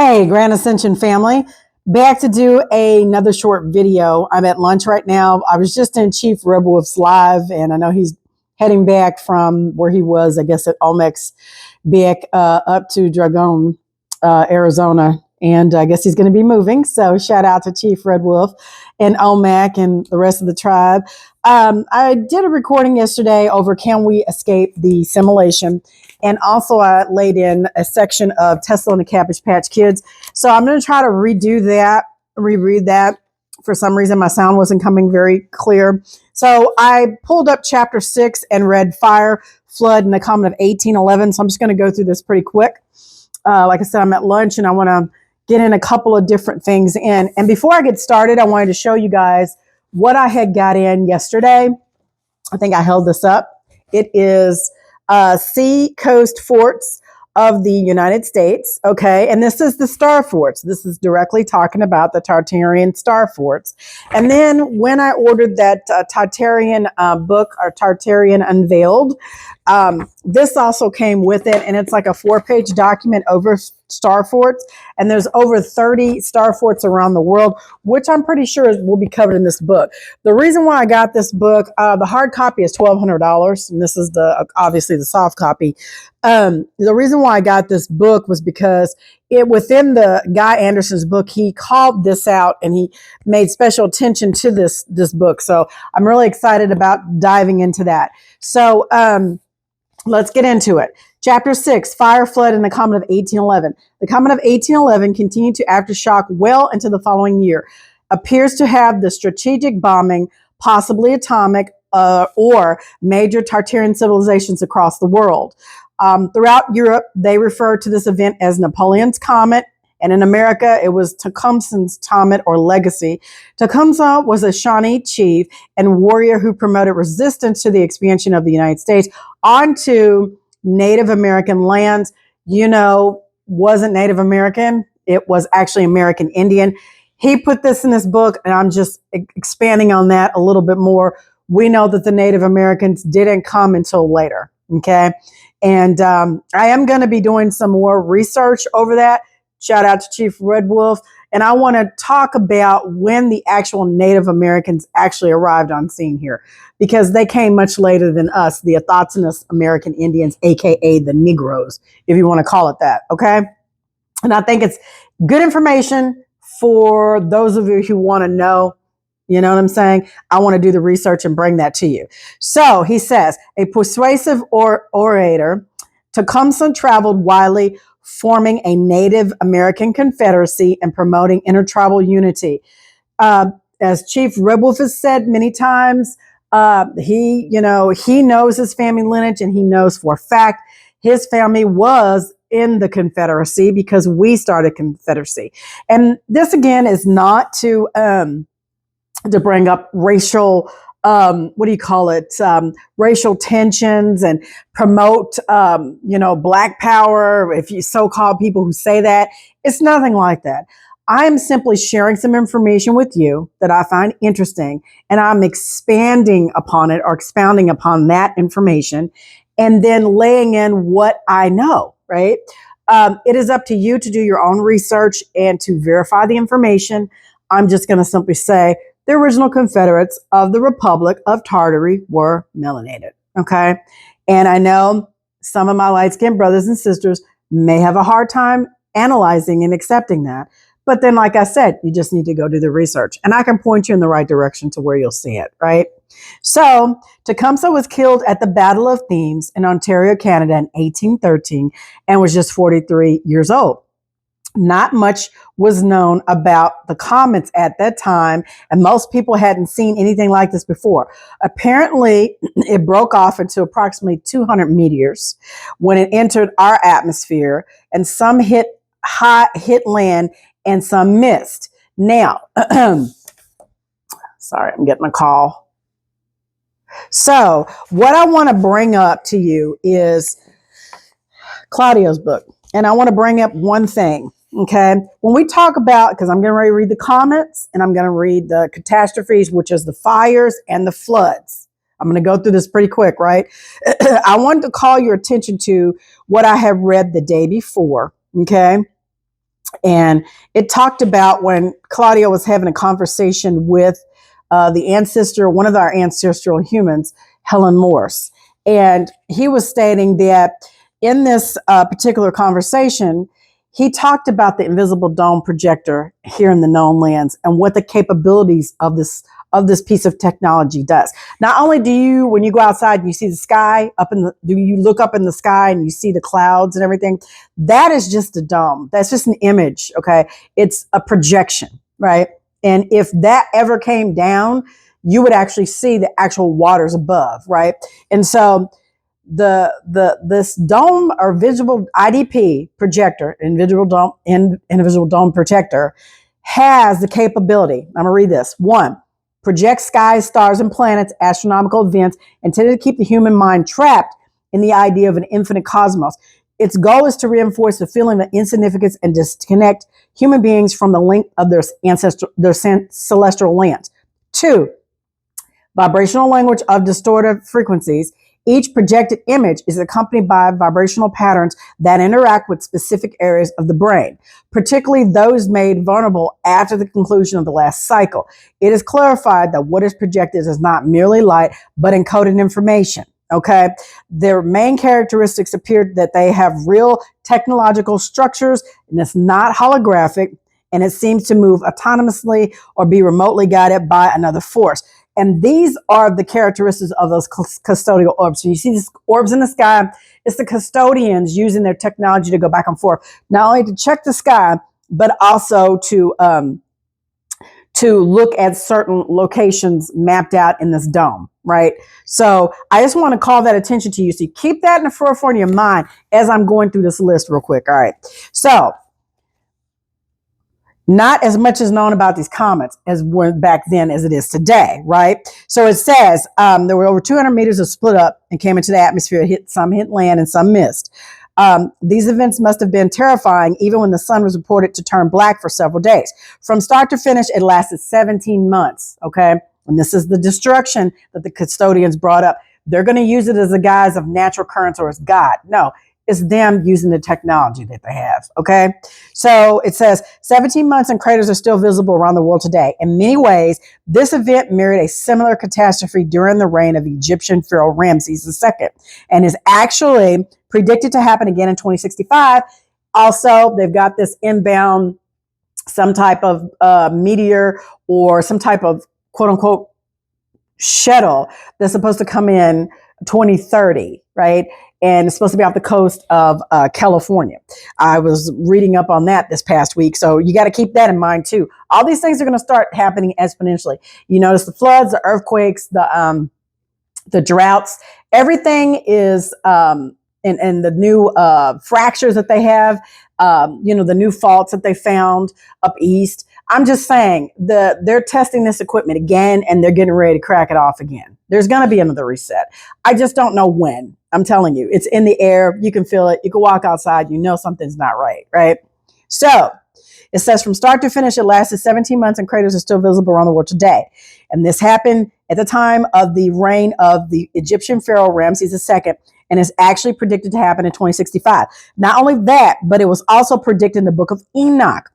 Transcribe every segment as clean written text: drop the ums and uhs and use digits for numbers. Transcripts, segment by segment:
Hey, Grand Ascension family, back to do another short video. I'm at lunch right now. I was just in Chief Red Wolf's live, and I know he's heading back from where he was, I guess, at Olmecs, back up to Dragon, Arizona. And I guess he's going to be moving. So shout out to Chief Red Wolf and Olmec and the rest of the tribe. I did a recording yesterday over Can We Escape the Simulation? And also I laid in a section of Tesla and the Cabbage Patch Kids. So I'm going to try to redo that, reread that. For some reason, my sound wasn't coming very clear. So I pulled up chapter 6 and read Fire, Flood, and the Comet of 1811. So I'm just going to go through this pretty quick. Like I said, I'm at lunch and I want to get in a couple of different things in. And before I get started, I wanted to show you guys what I had got in yesterday. I think I held this up. It is Sea Coast Forts of the United States. Okay. And this is the Star Forts. This is directly talking about the Tartarian Star Forts. And then when I ordered that Tartarian book, or Tartarian Unveiled, this also came with it, and it's like a 4-page document over star forts, and there's over 30 star forts around the world, which I'm pretty sure will be covered in this book. The reason why I got this book, the hard copy is $1,200, and this is obviously the soft copy. The reason why I got this book was because within the Guy Anderson's book, he called this out and he made special attention to this book. So I'm really excited about diving into that. So let's get into it. Chapter 6, Fire, Flood, and the Comet of 1811. The Comet of 1811 continued to aftershock well into the following year. Appears to have the strategic bombing, possibly atomic, or major Tartarian civilizations across the world. Throughout Europe, they refer to this event as Napoleon's Comet, and in America, it was Tecumseh's Comet or Legacy. Tecumseh was a Shawnee chief and warrior who promoted resistance to the expansion of the United States onto Native American lands. Wasn't Native American. It was actually American Indian. He put this in this book, and I'm just expanding on that a little bit more. We know that the Native Americans didn't come until later, okay? And I am going to be doing some more research over that. Shout out to Chief Red Wolf. And I want to talk about when the actual Native Americans actually arrived on scene here, because they came much later than us, the autochthonous American Indians, aka the Negroes, if you want to call it that. Okay. And I think it's good information for those of you who want to know. You know what I'm saying? I want to do the research and bring that to you. So he says, a persuasive orator, Tecumseh traveled widely, forming a Native American confederacy and promoting intertribal unity. As Chief Red Wolf has said many times, he knows his family lineage, and he knows for a fact his family was in the Confederacy because we started Confederacy. And this again is not to bring up racial racial tensions and promote, Black power. If you so-called people who say that, it's nothing like that. I'm simply sharing some information with you that I find interesting, and I'm expanding upon it or expounding upon that information and then laying in what I know, right? It is up to you to do your own research and to verify the information. I'm just going to simply say, the original Confederates of the Republic of Tartary were melanated, okay? And I know some of my light-skinned brothers and sisters may have a hard time analyzing and accepting that. But then, like I said, you just need to go do the research. And I can point you in the right direction to where you'll see it, right? So Tecumseh was killed at the Battle of Thames in Ontario, Canada in 1813 and was just 43 years old. Not much was known about the comets at that time, and most people hadn't seen anything like this before. Apparently, it broke off into approximately 200 meteors when it entered our atmosphere, and some hit land and some missed. Now, sorry, I'm getting a call. So what I want to bring up to you is Claudio's book, and I want to bring up one thing. Okay, when we talk about, because I'm going to read the comments and I'm going to read the catastrophes, which is the fires and the floods. I'm going to go through this pretty quick, right? I wanted to call your attention to what I have read the day before. Okay, And it talked about when Claudia was having a conversation with one of our ancestral humans, Helen Morse. And he was stating that in this particular conversation, he talked about the invisible dome projector here in the known lands and what the capabilities of this piece of technology does. Not only do you, when you go outside, you see the sky do you look up in the sky and you see the clouds and everything? That is just a dome. That's just an image. Okay. It's a projection, right? And if that ever came down, you would actually see the actual waters above, right? And so this dome or visible IDP projector, invisible dome protector, has the capability. I'm gonna read this. 1, project skies, stars, and planets, astronomical events, intended to keep the human mind trapped in the idea of an infinite cosmos. Its goal is to reinforce the feeling of insignificance and disconnect human beings from the link of their celestial lands. 2, vibrational language of distorted frequencies. Each projected image is accompanied by vibrational patterns that interact with specific areas of the brain, particularly those made vulnerable after the conclusion of the last cycle. It is clarified that what is projected is not merely light, but encoded information. Okay. Their main characteristics appear that they have real technological structures, and it's not holographic, and it seems to move autonomously or be remotely guided by another force. And these are the characteristics of those custodial orbs. So you see these orbs in the sky. It's the custodians using their technology to go back and forth, not only to check the sky, but also to look at certain locations mapped out in this dome, right? So I just want to call that attention to you. So you keep that in the forefront of your mind as I'm going through this list real quick. All right. So not as much is known about these comets as were back then as it is today, right? So it says there were over 200 meters of split up and came into the atmosphere. Some hit land and some missed. These events must have been terrifying, even when the sun was reported to turn black for several days. From start to finish, it lasted 17 months, okay? And this is the destruction that the custodians brought up. They're going to use it as a guise of natural currents or as God. No, it's them using the technology that they have, okay? So it says 17 months and craters are still visible around the world today. In many ways, this event mirrored a similar catastrophe during the reign of Egyptian Pharaoh Ramses II and is actually predicted to happen again in 2065. Also, they've got this inbound, some type of meteor or some type of quote unquote shuttle that's supposed to come in 2030, right? And it's supposed to be off the coast of California. I was reading up on that this past week. So you got to keep that in mind too. All these things are going to start happening exponentially. You notice the floods, the earthquakes, the droughts, everything is, and the new fractures that they have, the new faults that they found up east. I'm just saying they're testing this equipment again and they're getting ready to crack it off again. There's going to be another reset. I just don't know when. I'm telling you, it's in the air. You can feel it. You can walk outside. You know something's not right, right? So it says from start to finish, it lasted 17 months and craters are still visible around the world today. And this happened at the time of the reign of the Egyptian Pharaoh Ramses II and is actually predicted to happen in 2065. Not only that, but it was also predicted in the book of Enoch.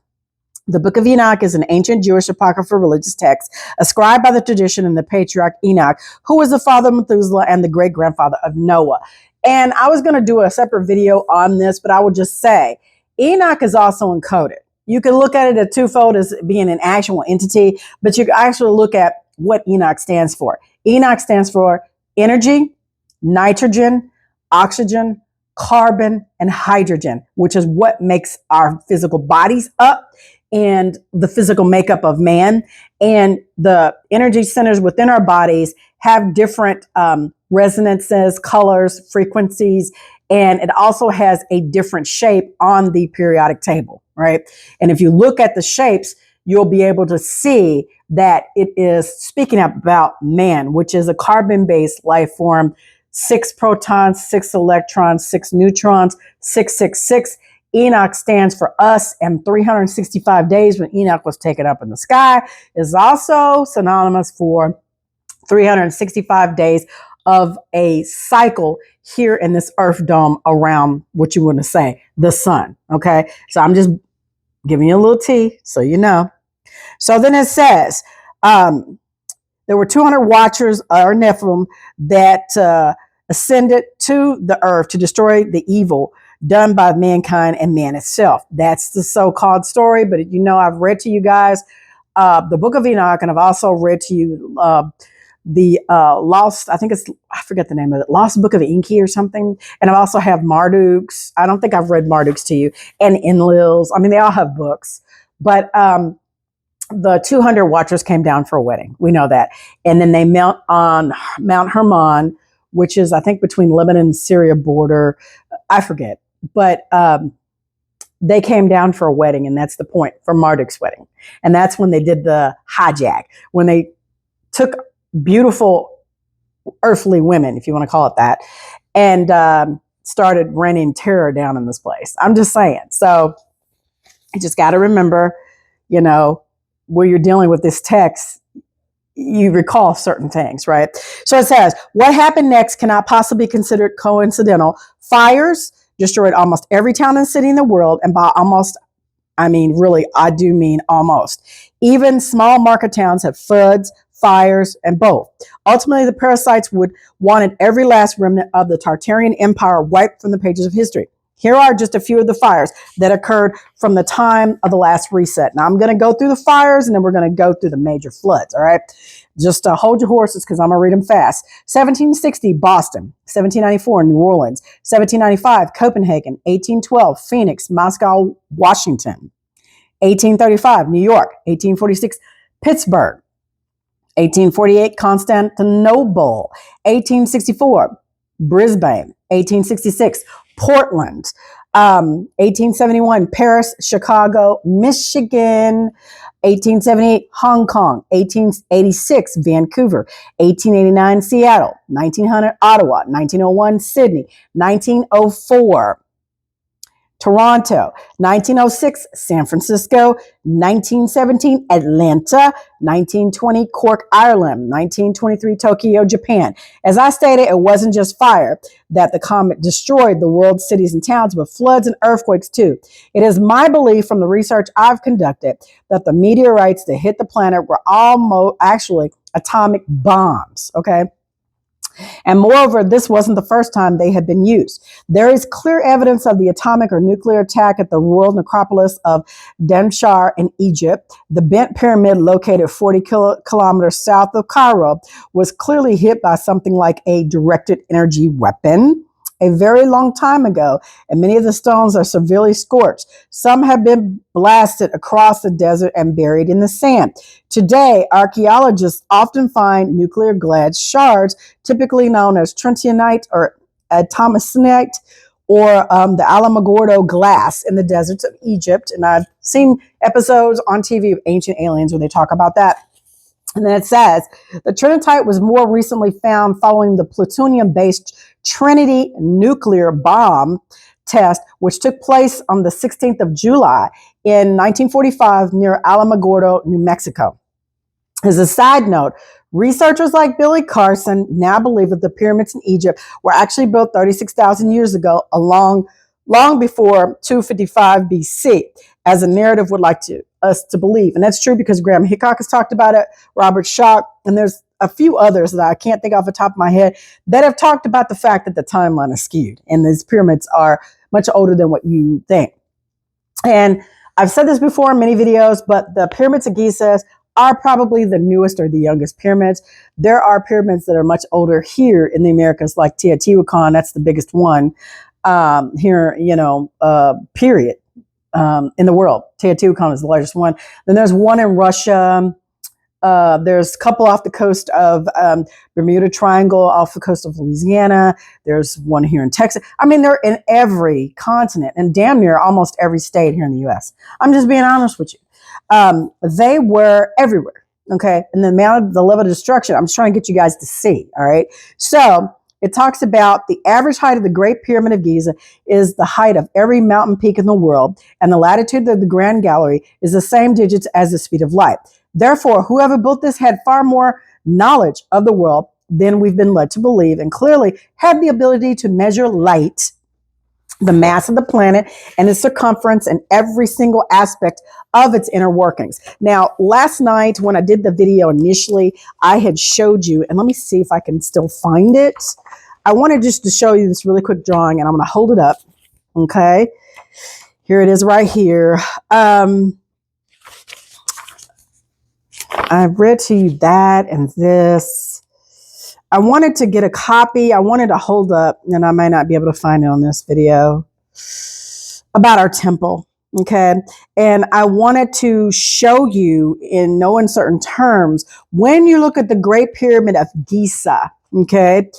The book of Enoch is an ancient Jewish apocryphal religious text ascribed by the tradition in the patriarch Enoch, who was the father of Methuselah and the great-grandfather of Noah. And I was going to do a separate video on this, but I would just say Enoch is also encoded. You can look at it as twofold as being an actual entity, but you can actually look at what Enoch stands for. Enoch stands for energy, nitrogen, oxygen, carbon, and hydrogen, which is what makes our physical bodies up and the physical makeup of man. And the energy centers within our bodies have different resonances, colors, frequencies, and it also has a different shape on the periodic table, right? And if you look at the shapes, you'll be able to see that it is speaking about man, which is a carbon-based life form, 6 protons, 6 electrons, 6 neutrons, 666. Enoch stands for us, and 365 days when Enoch was taken up in the sky is also synonymous for 365 days of a cycle here in this earth dome around what you want to say, the sun. Okay. So I'm just Giving you a little tea so you know. So then it says, there were 200 watchers or Nephilim that ascended to the earth to destroy the evil done by mankind and man itself. That's the so-called story. But I've read to you guys the Book of Enoch, and I've also read to you the Lost, I forget the name of it, Lost Book of Enki or something. And I also have Marduk's. I don't think I've read Marduk's to you, and Enlil's. I mean, they all have books. But the 200 watchers came down for a wedding. We know that. And then they met on Mount Hermon, which is, I think, between Lebanon and Syria border. I forget. But they came down for a wedding, and that's the point, for Marduk's wedding. And that's when they did the hijack, when they took beautiful earthly women, if you want to call it that, and started raining terror down in this place. I'm just saying. So you just got to remember, where you're dealing with this text, you recall certain things, right? So it says, what happened next cannot possibly be considered coincidental. Fires destroyed almost every town and city in the world, and by almost, I mean, really, I do mean almost. Even small market towns had floods, fires, and both. Ultimately, the parasites wanted every last remnant of the Tartarian Empire wiped from the pages of history. Here are just a few of the fires that occurred from the time of the last reset. Now, I'm going to go through the fires, and then we're going to go through the major floods, all right? Just hold your horses, because I'm going to read them fast. 1760, Boston. 1794, New Orleans. 1795, Copenhagen. 1812, Phoenix, Moscow, Washington. 1835, New York. 1846, Pittsburgh. 1848, Constantinople. 1864, Brisbane. 1866, Portland. 1871, Paris, Chicago, Michigan. 1878, Hong Kong. 1886, Vancouver. 1889, Seattle. 1900, Ottawa. 1901, Sydney. 1904, Toronto. 1906, San Francisco. 1917, Atlanta. 1920, Cork, Ireland. 1923, Tokyo, Japan. As I stated, it wasn't just fire that the comet destroyed the world's cities and towns, but floods and earthquakes too. It is my belief from the research I've conducted that the meteorites that hit the planet were actually atomic bombs, okay? And moreover, this wasn't the first time they had been used. There is clear evidence of the atomic or nuclear attack at the royal necropolis of Demshar in Egypt. The bent pyramid, located 40 kilometers south of Cairo, was clearly hit by something like a directed energy weapon a very long time ago, and many of the stones are severely scorched. Some have been blasted across the desert and buried in the sand. Today, archaeologists often find nuclear glass shards, typically known as tritiumite or atomisonite, or the Alamogordo glass in the deserts of Egypt. And I've seen episodes on TV of Ancient Aliens where they talk about that. And then it says, the trinitite was more recently found following the plutonium-based Trinity nuclear bomb test, which took place on the 16th of July in 1945 near Alamogordo, New Mexico. As a side note, researchers like Billy Carson now believe that the pyramids in Egypt were actually built 36,000 years ago, long before 255 BC, as a narrative would like us to believe. And that's true because Graham Hickok has talked about it, Robert Schoch, and there's a few others that I can't think off the top of my head that have talked about the fact that the timeline is skewed and these pyramids are much older than what you think. And I've said this before in many videos, but the pyramids of Giza are probably the newest or the youngest pyramids. There are pyramids that are much older here in the Americas, like Teotihuacan. That's the biggest one here, period. In the world. Teotihuacan is the largest one. Then there's one in Russia. There's a couple off the coast of Bermuda Triangle, off the coast of Louisiana. There's one here in Texas. I mean, they're in every continent and damn near almost every state here in the U.S. I'm just being honest with you. They were everywhere. Okay. And the level of destruction, I'm just trying to get you guys to see. All right. So it talks about the average height of the Great Pyramid of Giza is the height of every mountain peak in the world, and the latitude of the Grand Gallery is the same digits as the speed of light. Therefore, whoever built this had far more knowledge of the world than we've been led to believe, and clearly had the ability to measure light the mass of the planet and its circumference and every single aspect of its inner workings. Now, last night when I did the video initially, I had showed you, and let me see if I can still find it. I wanted just to show you this really quick drawing, and I'm going to hold it up. Okay. Here it is right here. I've read to you that and this. I wanted to get a copy. I wanted to hold up, and I may not be able to find it on this video, about our temple. Okay. And I wanted to show you in no uncertain terms, when you look at the Great Pyramid of Giza, okay,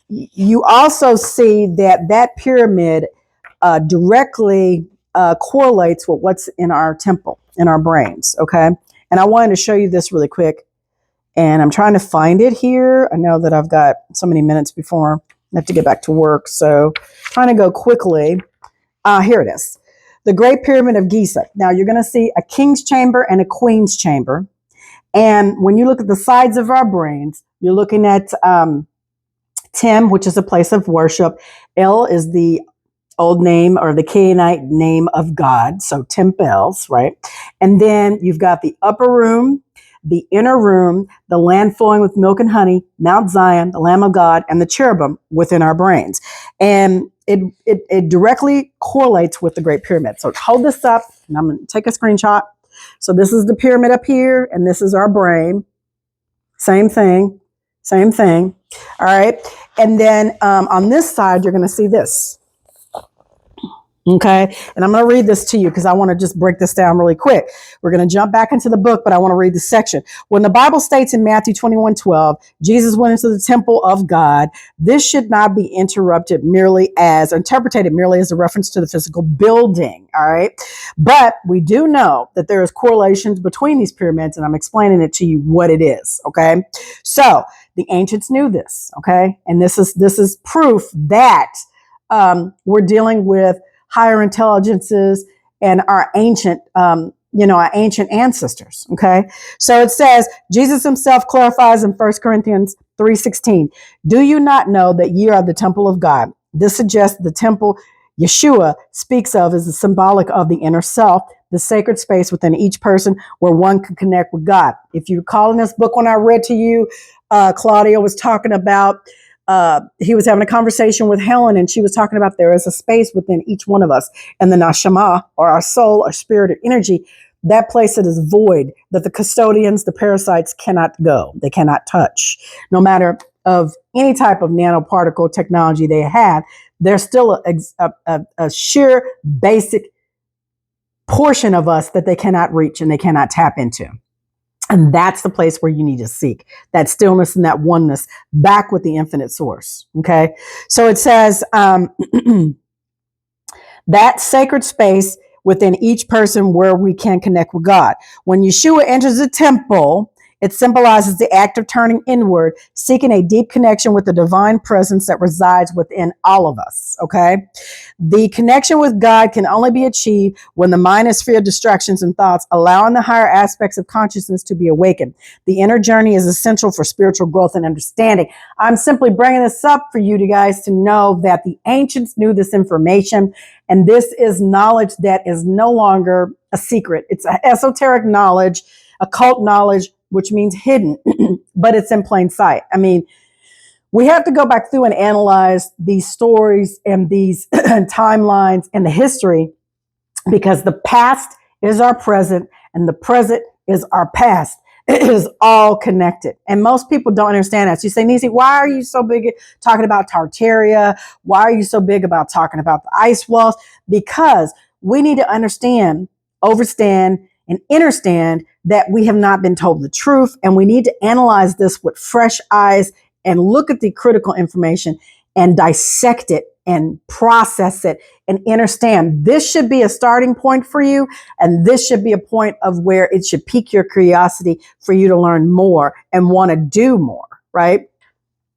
you also see that that pyramid directly correlates with what's in our temple, in our brains. Okay. And I wanted to show you this really quick. And I'm trying to find it here. I know that I've got so many minutes before I have to get back to work. So trying to go quickly. Here it is. The Great Pyramid of Giza. Now you're going to see a king's chamber and a queen's chamber. And when you look at the sides of our brains, you're looking at Tim, which is a place of worship. El is the old name or the Canaanite name of God. So temples, right? And then you've got the upper room, the inner room, the land flowing with milk and honey, Mount Zion, the Lamb of God, and the cherubim within our brains. And it directly correlates with the Great Pyramid. So hold this up, and I'm going to take a screenshot. So this is the pyramid up here, and this is our brain. Same thing, same thing. All right. And then on this side, you're going to see this. Okay. And I'm going to read this to you because I want to just break this down really quick. We're going to jump back into the book, but I want to read this section. When the Bible states in Matthew 21:12, Jesus went into the temple of God, this should not be interpreted merely as a reference to the physical building. All right. But we do know that there is correlations between these pyramids, and I'm explaining it to you what it is. Okay. So the ancients knew this. Okay. And this is proof that we're dealing with higher intelligences and our ancient, our ancient ancestors. Okay. So it says, Jesus himself clarifies in 1 Corinthians 3:16, do you not know that ye are the temple of God? This suggests the temple Yeshua speaks of is the symbolic of the inner self, the sacred space within each person where one can connect with God. If you recall in this book, when I read to you, Claudia was talking about, he was having a conversation with Helen, and she was talking about there is a space within each one of us, and the neshama, or our soul, our spirit, or energy, that place that is void, that the custodians, the parasites cannot go, they cannot touch. No matter of any type of nanoparticle technology they have, there's still a sheer basic portion of us that they cannot reach and they cannot tap into. And that's the place where you need to seek that stillness and that oneness back with the infinite source. Okay. So it says, that sacred space within each person where we can connect with God. When Yeshua enters the temple, it symbolizes the act of turning inward, seeking a deep connection with the divine presence that resides within all of us. Okay. The connection with God can only be achieved when the mind is free of distractions and thoughts, allowing the higher aspects of consciousness to be awakened. The inner journey is essential for spiritual growth and understanding. I'm simply bringing this up for you guys to know that the ancients knew this information, and this is knowledge that is no longer a secret. It's an esoteric knowledge, occult knowledge, which means hidden, but it's in plain sight. I mean, we have to go back through and analyze these stories and these timelines and the history, because the past is our present and the present is our past. It is all connected. And most people don't understand that. So you say, Nisi, why are you so big talking about Tartaria? Why are you so big about talking about the ice walls? Because we need to understand, overstand, and understand that we have not been told the truth, and we need to analyze this with fresh eyes and look at the critical information and dissect it and process it and understand this should be a starting point for you, and this should be a point of where it should pique your curiosity for you to learn more and want to do more, right?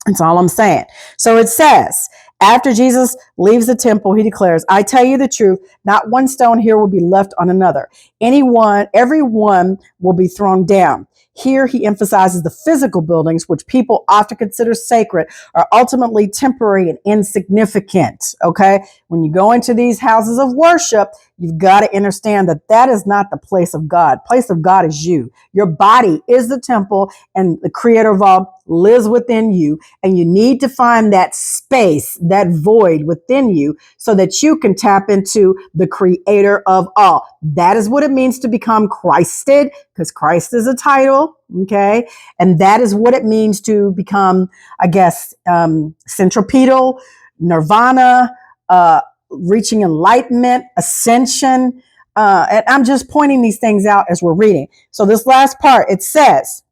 That's all I'm saying. So it says, after Jesus leaves the temple, he declares, I tell you the truth, not one stone here will be left on another. Everyone will be thrown down. Here he emphasizes the physical buildings, which people often consider sacred, are ultimately temporary and insignificant. Okay. When you go into these houses of worship, you've got to understand that that is not the place of God. Place of God is you. Your body is the temple, and the creator of all lives within you. And you need to find that space, that void within you, so that you can tap into the creator of all. That is what it means to become Christed, because Christ is a title. Okay. And that is what it means to become, I guess, centripetal, nirvana, reaching enlightenment, ascension. And I'm just pointing these things out as we're reading. So this last part, it says,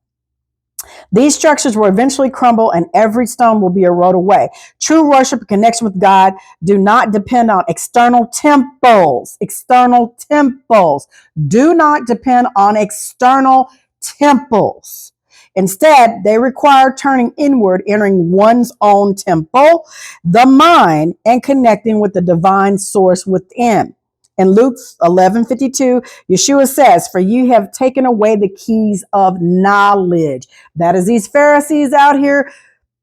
these structures will eventually crumble and every stone will be eroded away. True worship and connection with God do not depend on external temples. External temples. Do not depend on external temples. Instead, they require turning inward, entering one's own temple, the mind, and connecting with the divine source within. In Luke 11:52, Yeshua says, for you have taken away the keys of knowledge. That is these Pharisees out here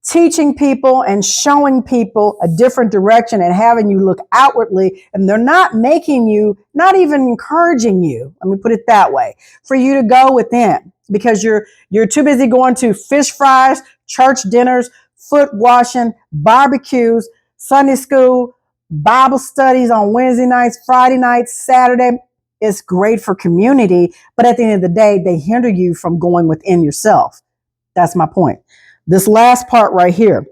teaching people and showing people a different direction and having you look outwardly. And they're not making you, not even encouraging you. Let me put it that way, for you to go within, because you're too busy going to fish fries, church dinners, foot washing, barbecues, Sunday school, Bible studies on Wednesday nights, Friday nights, Saturday. It's great for community, but at the end of the day, they hinder you from going within yourself. That's my point. This last part right here.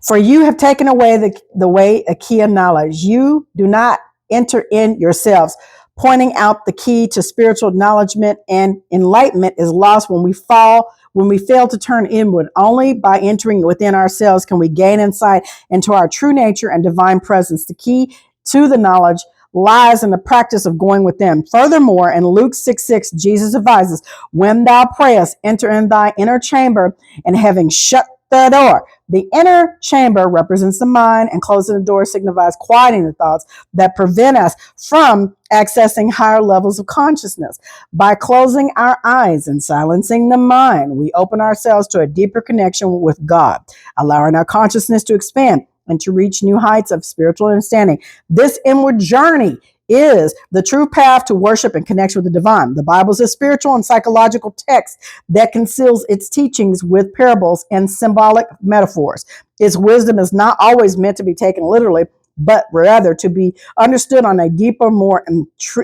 For you have taken away the way, a key of knowledge. You do not enter in yourselves. Pointing out the key to spiritual acknowledgement and enlightenment is lost when we fail to turn inward. Only by entering within ourselves can we gain insight into our true nature and divine presence. The key to the knowledge lies in the practice of going within. Furthermore, in Luke 6:6, Jesus advises, when thou prayest, enter in thy inner chamber, and having shut the door. The inner chamber represents the mind, and closing the door signifies quieting the thoughts that prevent us from accessing higher levels of consciousness. By closing our eyes and silencing the mind, we open ourselves to a deeper connection with God, allowing our consciousness to expand and to reach new heights of spiritual understanding. This inward journey is the true path to worship and connection with the divine. The Bible is a spiritual and psychological text that conceals its teachings with parables and symbolic metaphors. Its wisdom is not always meant to be taken literally, but rather to be understood on a deeper, more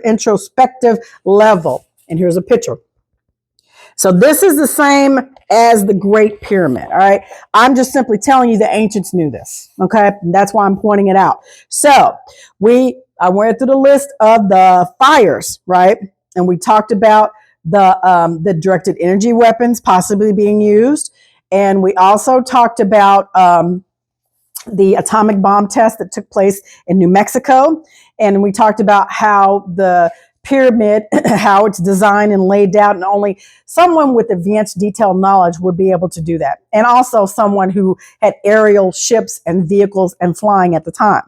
introspective level. And here's a picture. So this is the same as the Great Pyramid. All right. I'm just simply telling you the ancients knew this. Okay. And that's why I'm pointing it out. So I went through the list of the fires, right? And we talked about the directed energy weapons possibly being used. And we also talked about the atomic bomb test that took place in New Mexico. And we talked about how the pyramid, how it's designed and laid out, and only someone with advanced detailed knowledge would be able to do that. And also someone who had aerial ships and vehicles and flying at the time.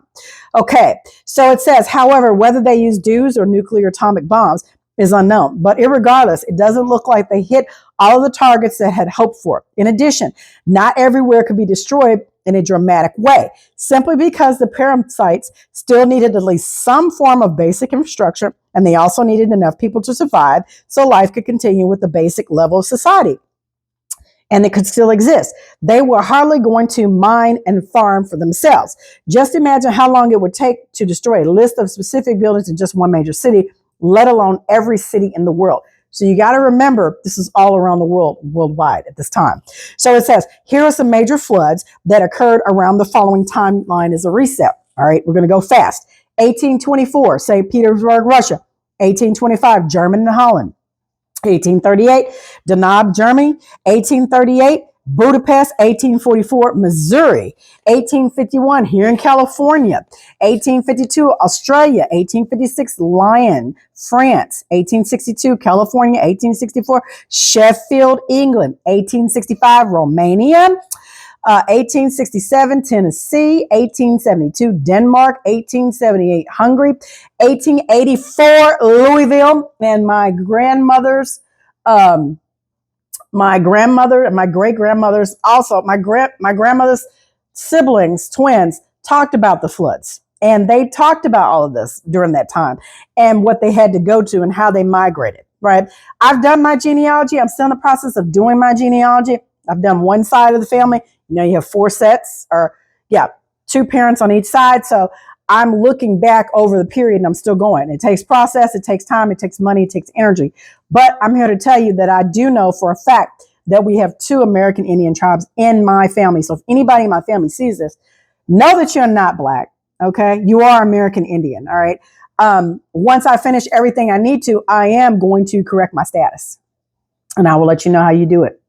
Okay, so it says, however, whether they use DEWs or nuclear atomic bombs is unknown. But irregardless, it doesn't look like they hit all of the targets that had hoped for. In addition, not everywhere could be destroyed in a dramatic way, simply because the parasites still needed at least some form of basic infrastructure, and they also needed enough people to survive so life could continue with the basic level of society. And it could still exist. They were hardly going to mine and farm for themselves. Just imagine how long it would take to destroy a list of specific buildings in just one major city, let alone every city in the world. So you got to remember, this is all around the world, worldwide at this time. So it says, here are some major floods that occurred around the following timeline as a reset. All right, we're going to go fast. 1824, St. Petersburg, Russia. 1825, Germany and Holland. 1838, Danube, Germany. 1838, Budapest. 1844, Missouri. 1851, here in California. 1852, Australia. 1856, Lyon, France. 1862, California. 1864, Sheffield, England. 1865, Romania. 1867, Tennessee. 1872, Denmark. 1878, Hungary. 1884, Louisville. And my grandmother's my grandmother and my great grandmothers, also my grandmother's siblings, twins, talked about the floods. And they talked about all of this during that time and what they had to go to and how they migrated, right? I've done my genealogy. I'm still in the process of doing my genealogy. I've done one side of the family. You know, you have 4 sets or, yeah, 2 parents on each side. So I'm looking back over the period and I'm still going. It takes process, it takes time, it takes money, it takes energy. But I'm here to tell you that I do know for a fact that we have 2 American Indian tribes in my family. So if anybody in my family sees this, know that you're not Black, okay? You are American Indian, all right? Once I finish everything I need to, I am going to correct my status. And I will let you know how you do it.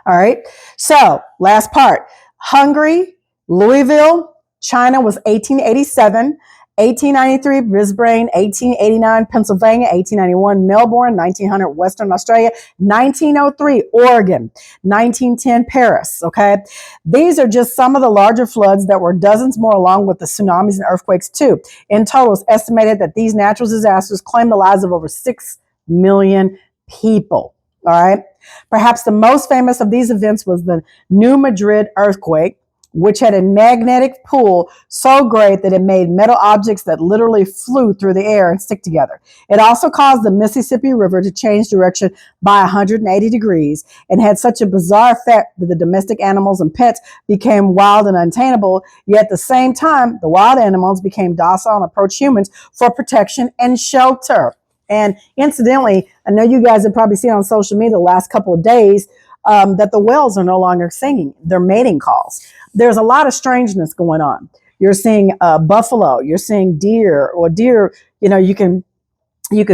All right. So last part, Hungary, Louisville, China was 1887, 1893, Brisbane, 1889, Pennsylvania, 1891, Melbourne, 1900, Western Australia, 1903, Oregon, 1910, Paris. Okay. These are just some of the larger floods that were dozens more along with the tsunamis and earthquakes too. In total, it's estimated that these natural disasters claimed the lives of over 6 million people. All right. Perhaps the most famous of these events was the New Madrid earthquake, which had a magnetic pull so great that it made metal objects that literally flew through the air and stick together. It also caused the Mississippi River to change direction by 180 degrees and had such a bizarre effect that the domestic animals and pets became wild and untamable. Yet at the same time, the wild animals became docile and approached humans for protection and shelter. And incidentally, I know you guys have probably seen on social media the last couple of days that the whales are no longer singing their mating calls. There's a lot of strangeness going on. You're seeing buffalo, you're seeing deer, or deer, you know, you can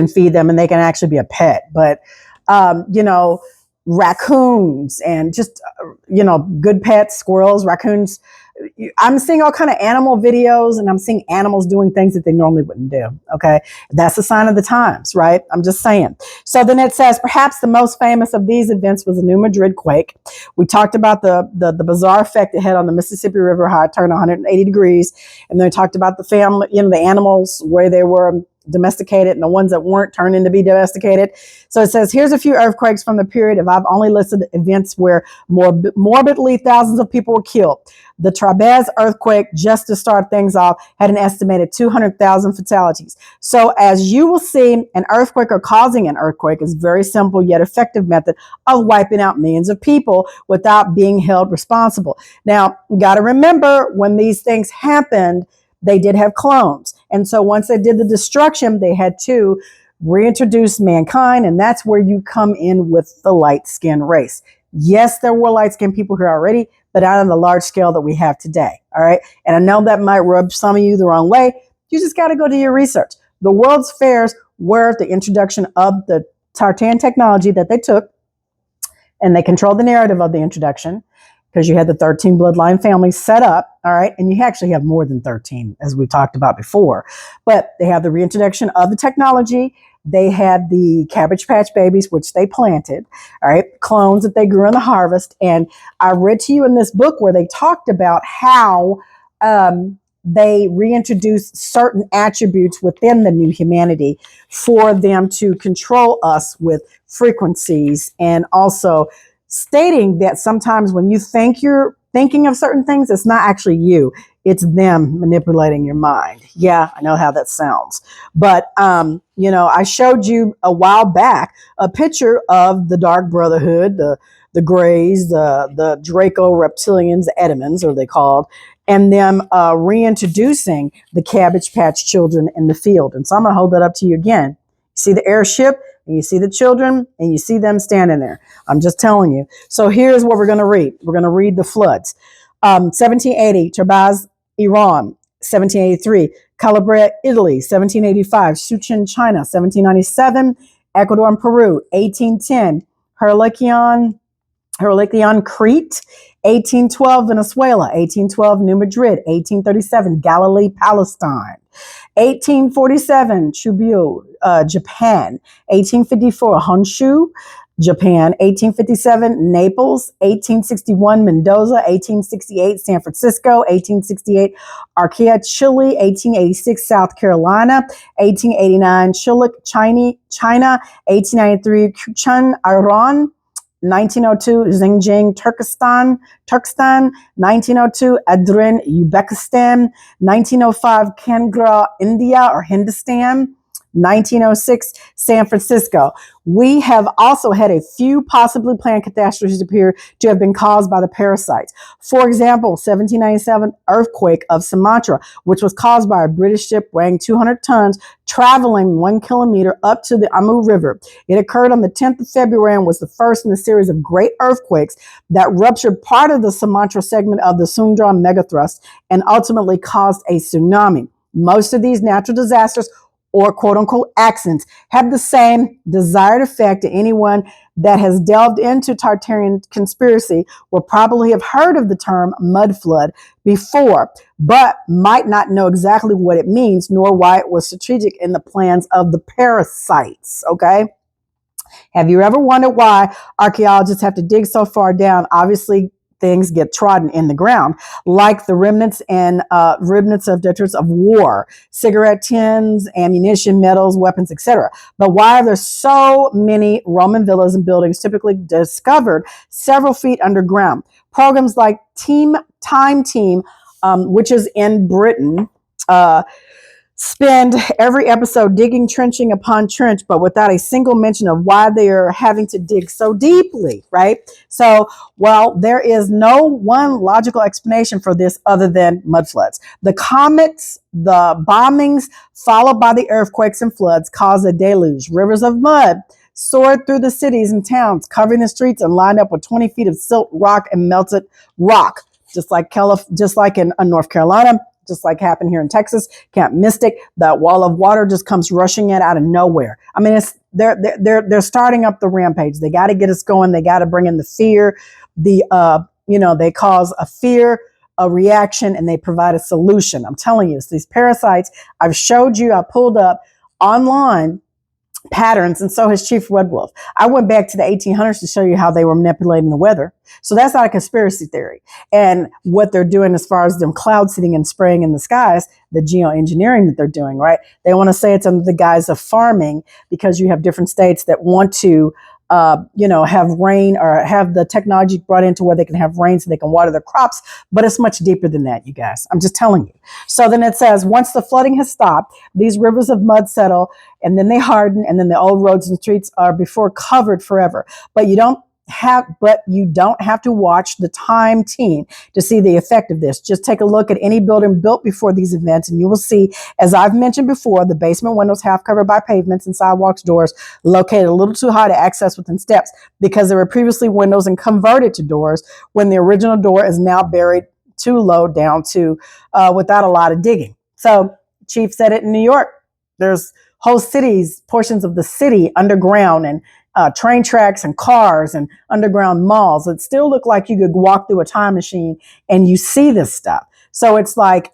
feed them and they can actually be a pet. But, you know, raccoons and just, you know, good pets, squirrels, raccoons. I'm seeing all kind of animal videos and I'm seeing animals doing things that they normally wouldn't do. Okay. That's a sign of the times, right? I'm just saying. So then it says perhaps the most famous of these events was the New Madrid quake. We talked about the bizarre effect it had on the Mississippi River, how it turned 180 degrees. And then we talked about the family, you know, the animals where they were domesticated and the ones that weren't turned into be domesticated. So it says, here's a few earthquakes from the period. If I've only listed events where morbidly thousands of people were killed. The Cabbage earthquake, just to start things off, had an estimated 200,000 fatalities. So as you will see, an earthquake or causing an earthquake is a very simple yet effective method of wiping out millions of people without being held responsible. Now, you got to remember when these things happened, they did have clones. And so once they did the destruction, they had to reintroduce mankind. And that's where you come in with the light-skinned race. Yes, there were light-skinned people here already, but not on the large scale that we have today. All right. And I know that might rub some of you the wrong way. You just got to go do your research. The World's Fairs were the introduction of the tartan technology that they took, and they controlled the narrative of the introduction, because you had the 13 bloodline families set up, all right? And you actually have more than 13, as we talked about before. But they have the reintroduction of the technology. They had the Cabbage Patch Babies, which they planted, all right? Clones that they grew in the harvest. And I read to you in this book where they talked about how they reintroduced certain attributes within the new humanity for them to control us with frequencies, and also stating that sometimes when you think you're thinking of certain things, it's not actually you, it's them manipulating your mind. Yeah, I know how that sounds. But, you know, I showed you a while back a picture of the Dark Brotherhood, the Greys, the Draco Reptilians, Edmonds, are they called, and them reintroducing the Cabbage Patch children in the field. And so I'm going to hold that up to you again. See the airship, and you see the children, and you see them standing there. I'm just telling you. So here's what we're going to read. We're going to read the floods. 1780, Tabaz, Iran. 1783, Calabria, Italy. 1785, Sichuan, China. 1797, Ecuador and Peru. 1810, Herlikion, Crete. 1812, Venezuela. 1812, New Madrid. 1837, Galilee, Palestine. 1847, Chubu, Japan. 1854, Honshu, Japan. 1857, Naples. 1861, Mendoza. 1868, San Francisco. 1868, Arcadia, Chile. 1886, South Carolina. 1889, Chile, China. 1893, Kuchun, Iran. 1902, Xinjiang, Turkestan. 1902, Adrin, Uzbekistan. 1905, Kangra, India or Hindustan. 1906, San Francisco. We have also had a few possibly planned catastrophes appear to have been caused by the parasites. For example, 1797 earthquake of Sumatra, which was caused by a British ship weighing 200 tons traveling 1 kilometer up to the Amu River. It occurred on the 10th of February and was the first in a series of great earthquakes that ruptured part of the Sumatra segment of the Sundram megathrust and ultimately caused a tsunami. Most of these natural disasters or quote unquote accidents have the same desired effect to anyone that has delved into Tartarian conspiracy will probably have heard of the term mud flood before, but might not know exactly what it means nor why it was strategic in the plans of the parasites. Okay. Have you ever wondered why archaeologists have to dig so far down? Obviously, things get trodden in the ground, like the remnants of detritus of war, cigarette tins, ammunition, metals, weapons, etc. But why are there so many Roman villas and buildings typically discovered several feet underground? Programs like Time Team, which is in Britain, spend every episode digging trenching upon trench, but without a single mention of why they are having to dig so deeply, right? So, well, there is no one logical explanation for this other than mud floods. The comets, the bombings, followed by the earthquakes and floods, caused a deluge. Rivers of mud soared through the cities and towns, covering the streets and lined up with 20 feet of silt rock and melted rock, just like in North Carolina, just like happened here in Texas, Camp Mystic. That wall of water just comes rushing in out of nowhere. I mean, they're starting up the rampage. They got to get us going. They got to bring in the fear. They cause a fear, a reaction, and they provide a solution. I'm telling you, it's these parasites. I've showed you. I pulled up online patterns, and so has Chief Red Wolf. I went back to the 1800s to show you how they were manipulating the weather. So that's not a conspiracy theory. And what they're doing as far as them cloud seeding and spraying in the skies, the geoengineering that they're doing, right? They want to say it's under the guise of farming because you have different states that want to have rain or have the technology brought into where they can have rain so they can water their crops. But it's much deeper than that, you guys. I'm just telling you. So then it says, once the flooding has stopped, these rivers of mud settle and then they harden and then the old roads and streets are before covered forever. But you don't have to watch the Time Team to see the effect of this. Just take a look at any building built before these events and you will see, as I've mentioned before, the basement windows half covered by pavements and sidewalks, doors located a little too high to access within steps because there were previously windows and converted to doors when the original door is now buried too low down to without a lot of digging. So Chief said it in New York. There's whole cities, portions of the city underground and train tracks and cars and underground malls. It still looked like you could walk through a time machine and you see this stuff. So it's like,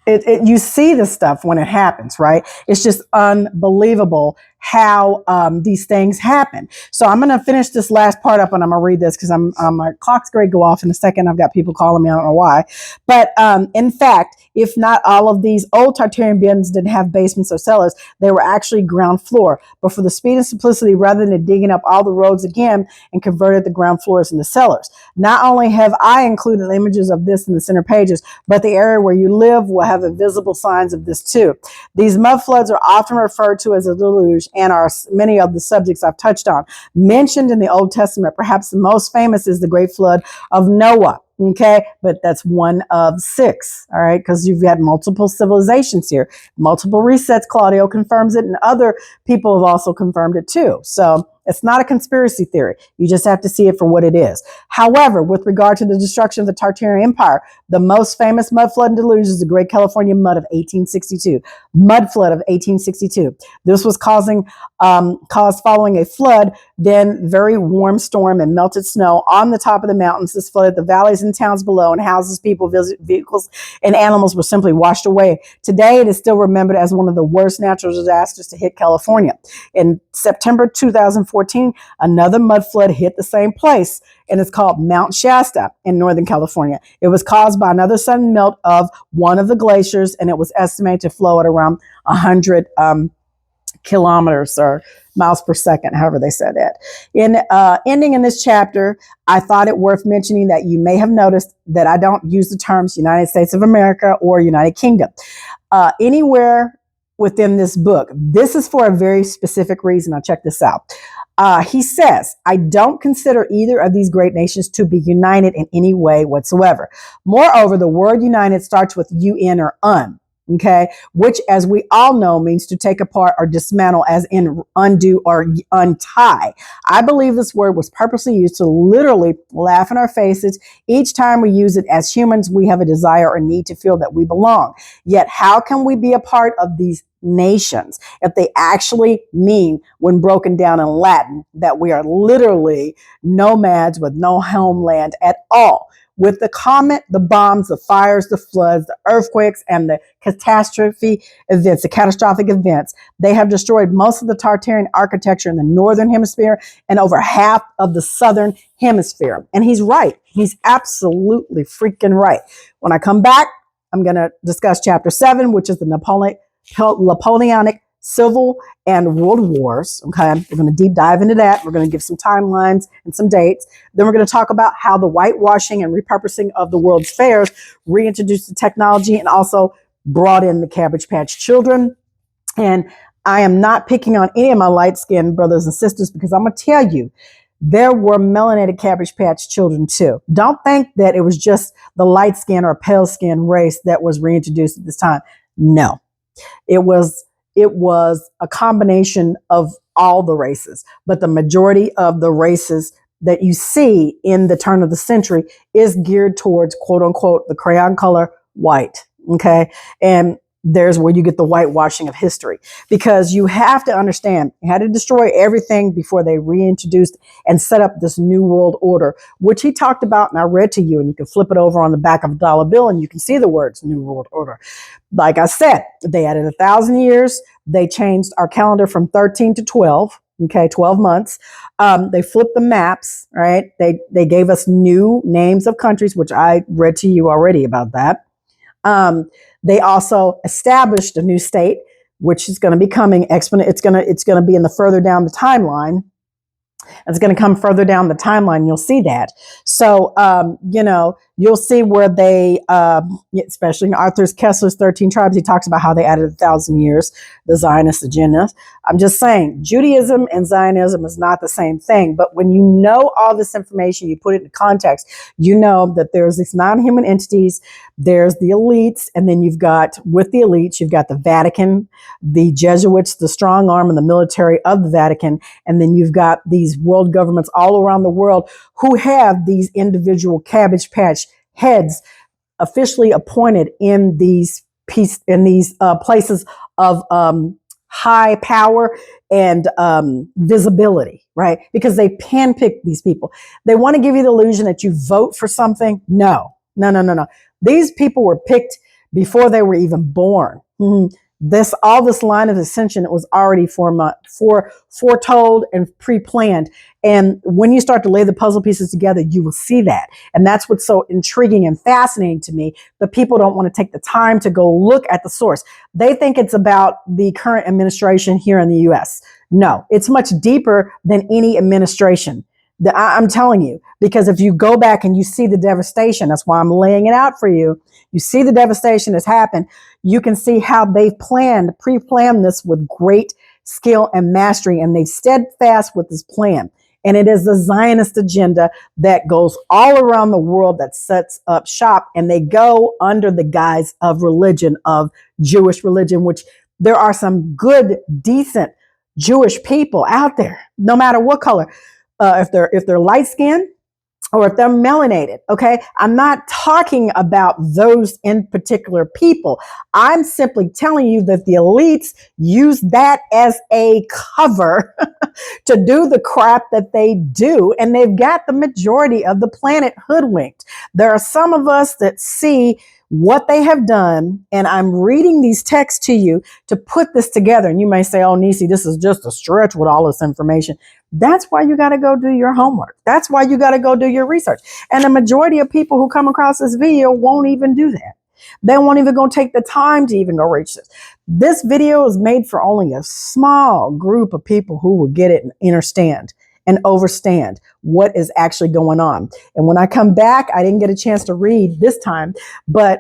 you see this stuff when it happens, right? It's just unbelievable how these things happen. So I'm going to finish this last part up and I'm going to read this because my clock's going to go off in a second. I've got people calling me. I don't know why. But in fact, if not all of these old Tartarian buildings didn't have basements or cellars, they were actually ground floor. But for the speed and simplicity, rather than digging up all the roads again and converted the ground floors into cellars. Not only have I included images of this in the center pages, but the area where you live will have visible signs of this too. These mud floods are often referred to as a deluge and are many of the subjects I've touched on. Mentioned in the Old Testament, perhaps the most famous is the great flood of Noah. Okay, but that's one of 6, all right, because you've got multiple civilizations here, multiple resets. Claudio confirms it, and other people have also confirmed it too. So it's not a conspiracy theory. You just have to see it for what it is. However, with regard to the destruction of the Tartarian Empire, the most famous mud flood and deluge is the Great California Mud of 1862. Mud flood of 1862. This was caused following a flood, then very warm storm and melted snow on the top of the mountains. This flooded the valleys and in towns below, and houses, people, vehicles, and animals were simply washed away. Today, it is still remembered as one of the worst natural disasters to hit California. In September 2014, another mud flood hit the same place, and it's called Mount Shasta in Northern California. It was caused by another sudden melt of one of the glaciers, and it was estimated to flow at around 100 kilometers or miles per second, however they said that. In ending in this chapter, I thought it worth mentioning that you may have noticed that I don't use the terms United States of America or United Kingdom anywhere within this book. This is for a very specific reason. I'll check this out. He says, I don't consider either of these great nations to be united in any way whatsoever. Moreover, the word united starts with UN or un. Okay, which, as we all know, means to take apart or dismantle, as in undo or untie. I believe this word was purposely used to literally laugh in our faces each time we use it. As humans, we have a desire or need to feel that we belong. Yet, how can we be a part of these nations if they actually mean, when broken down in Latin, that we are literally nomads with no homeland at all? With the comet, the bombs, the fires, the floods, the earthquakes, and the catastrophic events, they have destroyed most of the Tartarian architecture in the northern hemisphere and over half of the southern hemisphere. And he's right. He's absolutely freaking right. When I come back, I'm going to discuss chapter 7, which is the Napoleonic Civil and World Wars. Okay, we're going to deep dive into that. We're going to give some timelines and some dates. Then we're going to talk about how the whitewashing and repurposing of the World's Fairs reintroduced the technology and also brought in the Cabbage Patch Children. And I am not picking on any of my light-skinned brothers and sisters, because I'm going to tell you, there were melanated Cabbage Patch Children too. Don't think that it was just the light-skinned or pale-skinned race that was reintroduced at this time. No, it was a combination of all the races, but the majority of the races that you see in the turn of the century is geared towards, quote unquote, the crayon color white. Okay. And there's where you get the whitewashing of history, because you have to understand, you had to destroy everything before they reintroduced and set up this new world order, which he talked about. And I read to you, and you can flip it over on the back of a dollar bill and you can see the words new world order. Like I said, they added 1,000 years. They changed our calendar from 13 to 12. Okay, 12 months. They flipped the maps, right? They gave us new names of countries, which I read to you already about that. They also established a new state, which is going to be coming exponent. It's going to be in the further down the timeline. It's going to come further down the timeline. You'll see that. So, you'll see where they, especially in Arthur Kessler's 13 Tribes, he talks about how they added 1,000 years, the Zionist agenda. I'm just saying, Judaism and Zionism is not the same thing. But when you know all this information, you put it in context, you know that there's these non-human entities, there's the elites, and then you've got, with the elites, you've got the Vatican, the Jesuits, the strong arm and the military of the Vatican, and then you've got these world governments all around the world who have these individual Cabbage Patch heads officially appointed in these places of high power and visibility, right? Because they handpick these people. They want to give you the illusion that you vote for something. No. These people were picked before they were even born. Mm-hmm. All this line of ascension, it was already foretold and pre-planned. And when you start to lay the puzzle pieces together, you will see that. And that's what's so intriguing and fascinating to me. But people don't want to take the time to go look at the source. They think it's about the current administration here in the US. No, it's much deeper than any administration. I'm telling you, because if you go back and you see the devastation, that's why I'm laying it out for you. You see the devastation that's happened. You can see how they've pre-planned this with great skill and mastery, and they've steadfast with this plan. And it is the Zionist agenda that goes all around the world, that sets up shop, and they go under the guise of religion, of Jewish religion, which there are some good, decent Jewish people out there, no matter what color. If they're light skinned, or if they're melanated, okay? I'm not talking about those in particular people. I'm simply telling you that the elites use that as a cover to do the crap that they do, and they've got the majority of the planet hoodwinked. There are some of us that see what they have done, and I'm reading these texts to you to put this together. And you may say, oh, Nisi, this is just a stretch with all this information. That's why you got to go do your homework. That's why you got to go do your research. And the majority of people who come across this video won't even do that. They won't even go take the time to even go reach this. This video is made for only a small group of people who will get it and understand and overstand what is actually going on. And when I come back, I didn't get a chance to read this time, but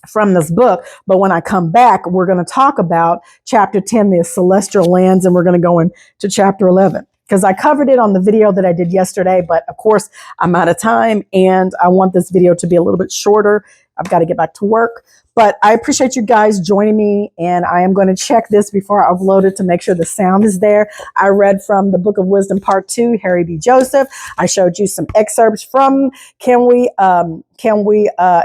from this book. But when I come back, we're going to talk about chapter 10, the celestial lands, and we're going to go into chapter 11. Because I covered it on the video that I did yesterday, but of course I'm out of time and I want this video to be a little bit shorter. I've got to get back to work, but I appreciate you guys joining me, and I am going to check this before I upload it to make sure the sound is there. I read from the Book of Wisdom Part 2, Harry B. Joseph. I showed you some excerpts from Can We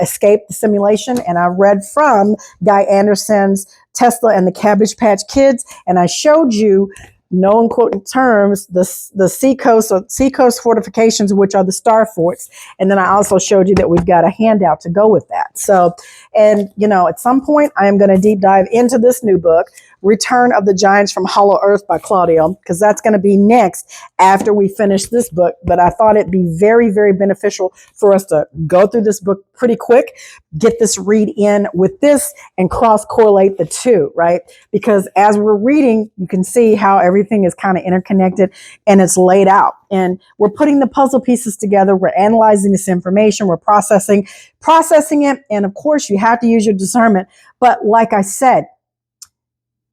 Escape the Simulation? And I read from Guy Anderson's Tesla and the Cabbage Patch Kids, and I showed you known quote in terms, the seacoast fortifications, which are the star forts. And then I also showed you that we've got a handout to go with that. So, and you know, at some point I am going to deep dive into this new book, Return of the Giants from Hollow Earth by Claudio, because that's going to be next after we finish this book. But I thought it'd be very, very beneficial for us to go through this book pretty quick, get this read in with this, and cross correlate the two, right? Because as we're reading, you can see how everything is kind of interconnected and it's laid out. And we're putting the puzzle pieces together. We're analyzing this information. We're processing it. And of course, you have to use your discernment. But like I said,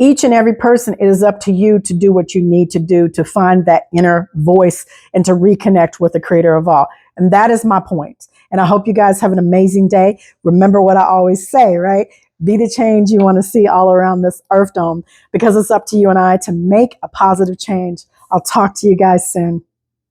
each and every person, it is up to you to do what you need to do to find that inner voice and to reconnect with the creator of all. And that is my point. And I hope you guys have an amazing day. Remember what I always say, right? Be the change you want to see all around this Earth Dome, because it's up to you and I to make a positive change. I'll talk to you guys soon.